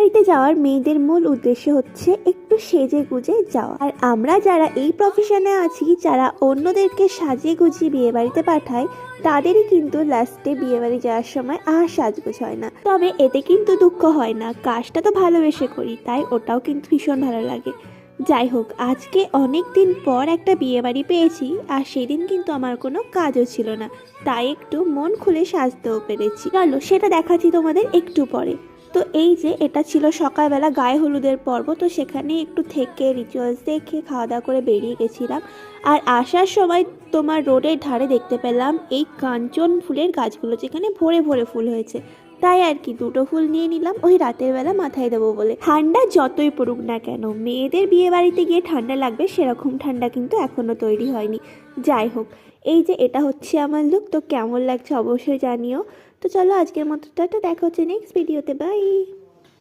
বিয়েবাড়িতে যাওয়ার মেয়েদের মূল উদ্দেশ্য হচ্ছে একটু সেজে গুজে যাওয়া। আর আমরা যারা এই প্রফেশনে আছি, যারা অন্যদেরকে সাজিয়ে গুজিয়ে বিয়েবাড়িতে পাঠায়, তাদেরই কিন্তু লাস্টে বিয়েবাড়ি যাওয়ার সময় আর সাজগোজ হয় না। তবে এতে কিন্তু দুঃখ হয় না, কাজটা তো ভালোবেসে করি, তাই ওটাও কিন্তু ভীষণ ভালো লাগে। যাই হোক, আজকে অনেক দিন পর একটা বিয়েবাড়ি পেয়েছি, আর সেদিন কিন্তু আমার কোনো কাজও ছিল না, তাই একটু মন খুলে সাজতেও পেরেছি। চলো সেটা দেখাচ্ছি তোমাদের একটু পরে। তো এই যে এটা ছিল সকালবেলা গায়ে হলুদের পর্ব, তো সেখানে একটু থেকে রিচুয়ালস দেখে খাওয়া দাওয়া করে বেরিয়ে গেছিলাম। আর আসার সময় তোমার রোডের ধারে দেখতে পেলাম এই কাঞ্চন ফুলের গাছগুলো, যেখানে ভরে ভরে ফুল হয়েছে, তাই আর কি দুটো ফুল নিয়ে নিলাম ওই রাতের বেলা মাথায় দেবো বলে। ঠান্ডা যতই পড়ুক না কেন, মেয়েদের বিয়ে বাড়িতে গিয়ে ঠান্ডা লাগবে সেরকম ঠান্ডা কিন্তু এখনো তৈরি হয়নি। যাই হোক, এই যে এটা হচ্ছে আমার লুক, তো কেমন লাগছে অবশ্যই জানিও। তো চলো আজকের মতো টাটা, দেখা হচ্ছে নেক্সট ভিডিওতে, বাই।